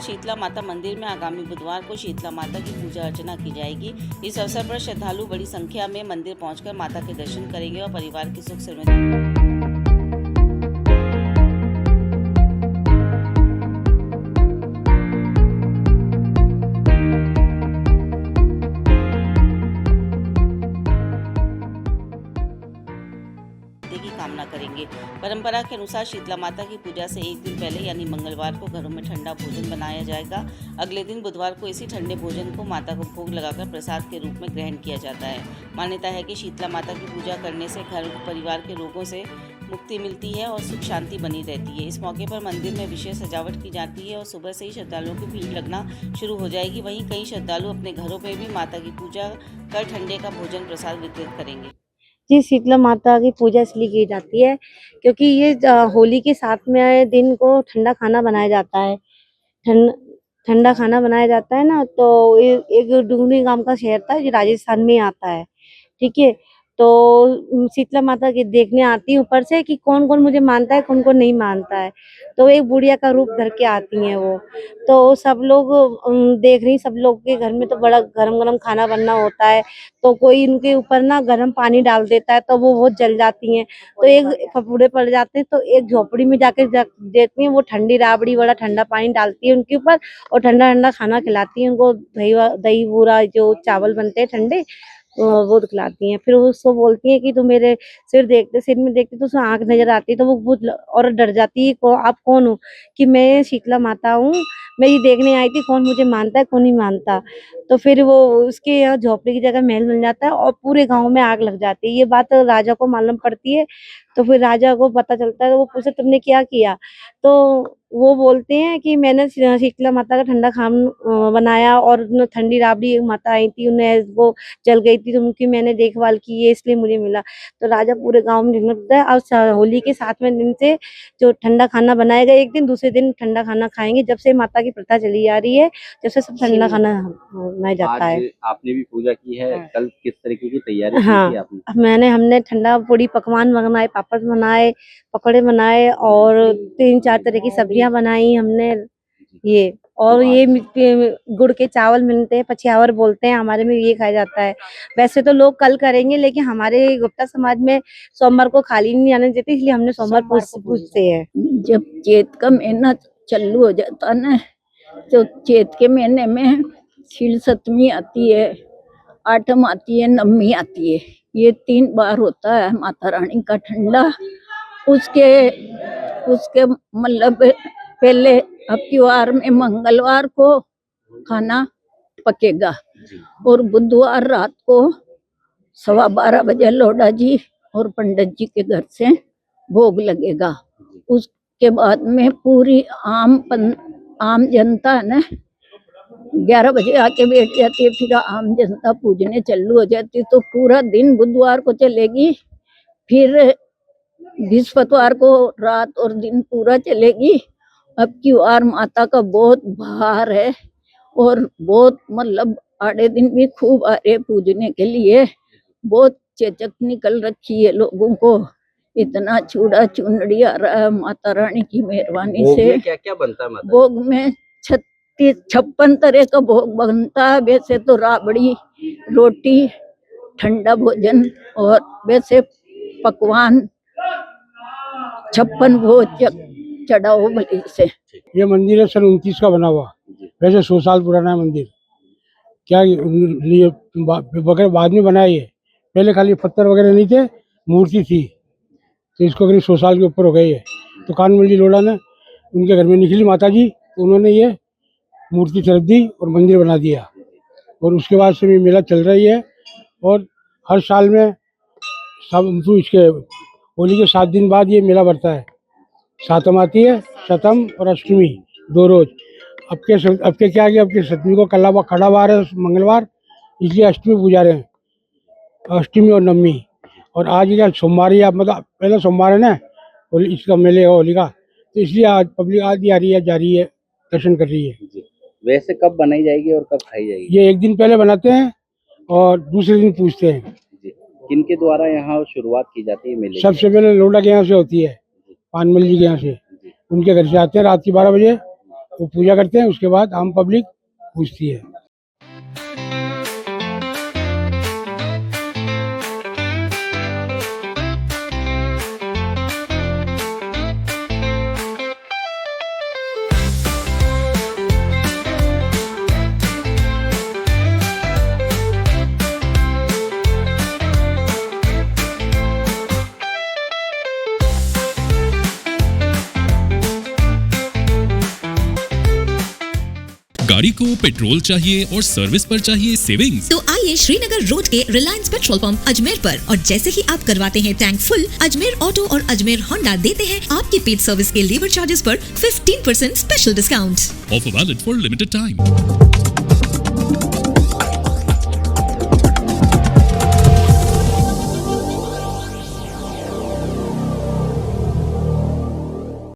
शीतला माता मंदिर में आगामी बुधवार को शीतला माता की पूजा अर्चना की जाएगी। इस अवसर पर श्रद्धालु बड़ी संख्या में मंदिर पहुंचकर माता के दर्शन करेंगे और परिवार की सुख समृद्धि की कामना करेंगे। परंपरा के अनुसार शीतला माता की पूजा से एक दिन पहले यानी मंगलवार को घरों में ठंडा भोजन बनाया जाएगा। अगले दिन बुधवार को इसी ठंडे भोजन को माता को भोग लगाकर प्रसाद के रूप में ग्रहण किया जाता है। मान्यता है कि शीतला माता की पूजा करने से घर परिवार के रोगों से मुक्ति मिलती है और सुख शांति बनी रहती है। इस मौके पर मंदिर में विशेष सजावट की जाती है और सुबह से ही श्रद्धालुओं की भीड़ लगना शुरू हो जाएगी। वहीं कई श्रद्धालु अपने घरों में भी माता की पूजा कर ठंडे का भोजन प्रसाद वितरित करेंगे। जी, शीतला माता की पूजा इसलिए की जाती है क्योंकि ये होली के साथ में दिन को ठंडा खाना बनाया जाता है। ठंडा खाना बनाया जाता है ना, तो एक डुंगरी गांव का शहर था जो राजस्थान में आता है। ठीक है, तो शीतला माता के देखने आती है ऊपर से कि कौन कौन मुझे मानता है, कौन कौन नहीं मानता है। तो एक बुढ़िया का रूप धर के आती हैं वो। तो सब लोग देख रही, सब लोग के घर में तो बड़ा गरम गरम खाना बनना होता है। तो कोई उनके ऊपर ना गर्म पानी डाल देता है तो वो बहुत जल जाती हैं। तो एक फफूंदे पड़ जाते हैं, तो एक झोपड़ी में जाके देती हैं, वो ठंडी राबड़ी वाला ठंडा पानी डालती है उनके ऊपर और ठंडा ठंडा खाना खिलाती है उनको। दही बूरा जो चावल बनते हैं ठंडे, वो खिलाती हैं। फिर उसको बोलती हैं कि तू मेरे सिर में देखते तो उसको आंख नजर आती है। तो वो बहुत और डर जाती है, आप कौन हो? कि मैं शीतला माता हूँ, मैं ये देखने आई थी कौन मुझे मानता है कौन नहीं मानता। तो फिर वो उसके यहाँ झोपड़ी की जगह महल बन जाता है और पूरे गांव में आग लग जाती है। ये बात राजा को मालूम पड़ती है। तो फिर राजा को पता चलता है, तो वो पूछे तुमने क्या किया? तो वो बोलते हैं कि मैंने शीतला माता का ठंडा बनाया और ठंडी राबड़ी एक माता आई थी, उन्हें वो जल गई थी, तो उनकी मैंने देखभाल की है, इसलिए मुझे मिला। तो राजा पूरे गांव में निकलता है। और होली के 7वें दिन से जो ठंडा खाना बनाएगा, एक दिन दूसरे दिन ठंडा खाना खाएंगे। जब से माता की प्रथा चली आ रही है, जब से सब ठंडा खाना बनाया जाता है। आज आपने भी पूजा की है, कल किस तरीके की तैयारी की थी हमने आपने? ठंडा पूड़ी पकवान बनाए, पापड़ बनाए, पकौड़े बनाए और 3-4 तरह की सब्जियां बनाई हमने। ये और ये गुड़ के चावल मिलते हैं, पछियावर बोलते हैं हमारे में, ये खाया जाता है। वैसे तो लोग कल करेंगे, लेकिन हमारे गुप्ता समाज में सोमवार को खाली नहीं आने देते, इसलिए हमने सोमवार पूछते हैं। जब चैत का महीना चालू हो जाता ना, तो चैत के महीने में खील सप्तमी आती है, आठम आती है, नवमी आती है। ये 3 बार होता है माता रानी का ठंडा। उसके मतलब पहले अब की बार में मंगलवार को खाना पकेगा और बुधवार रात को 12:15 बजे लोढ़ा जी और पंडित जी के घर से भोग लगेगा। उसके बाद में पूरी आम जनता है ना 11 बजे आके बैठ जाती है, फिर आम जनता पूजने चालू हो जाती है। तो पूरा दिन बुधवार को चलेगी, फिर बृहस्पतिवार को रात और दिन पूरा चलेगी। अब की बार माता का बहुत भार है और बहुत मतलब आड़े दिन भी खूब आ रहे पूजने के लिए। बहुत चेचक निकल रखी है लोगों को, इतना चूड़ा चुनड़ी आ रहा है माता रानी की मेहरबानी से। क्या क्या बनता है माता? भोग में 56 तरह का भोग बनता है। वैसे तो राबड़ी, रोटी, ठंडा भोजन और वैसे पकवान 56 भोज चढ़ाओ बलि से। ये मंदिर है सन 29 का बना हुआ, वैसे 100 साल पुराना है मंदिर। क्या लिए वगैरह बाद में बनाया, ये पहले खाली पत्थर वगैरह नहीं थे, मूर्ति थी। तो इसको करीब 100 साल के ऊपर हो गई है। तो कानमल जी लोढ़ा ने उनके घर में निकली माता जी, तो उन्होंने ये मूर्ति रख दी और मंदिर बना दिया। और उसके बाद से भी मेला चल रही है और हर साल में सब तो इसके होली के 7 दिन बाद ये मेला बढ़ता है। सातम आती है, शतम और अष्टमी 2 रोज। अब के क्या कि अब के सप्तमी को खड़ा वार है मंगलवार, इसलिए अष्टमी पूजा रहे हैं, अष्टमी और नवमी। और आज क्या सोमवार ही, मतलब पहला सोमवार है ना होली, इसका मेले का होली का, तो इसलिए आज पब्लिक आज आ रही है, जा रही है, दर्शन कर रही है। वैसे कब बनाई जाएगी और कब खाई जाएगी? ये एक दिन पहले बनाते हैं और दूसरे दिन पूजते हैं। किनके द्वारा यहाँ शुरुआत की जाती है मेले? सबसे पहले लोढ़ा के यहाँ से होती है, पानमल जी के यहाँ से। उनके घर से आते हैं रात की 12 बजे वो पूजा करते हैं, उसके बाद आम पब्लिक पूजती है। गाड़ी को पेट्रोल चाहिए और सर्विस पर चाहिए सेविंग्स, तो आइए श्रीनगर रोड के रिलायंस पेट्रोल पंप अजमेर पर, और जैसे ही आप करवाते हैं टैंक फुल, अजमेर ऑटो और अजमेर होंडा देते हैं आपकी पेड सर्विस के लेबर चार्जेस पर 15% special discount. Offer valid for limited time.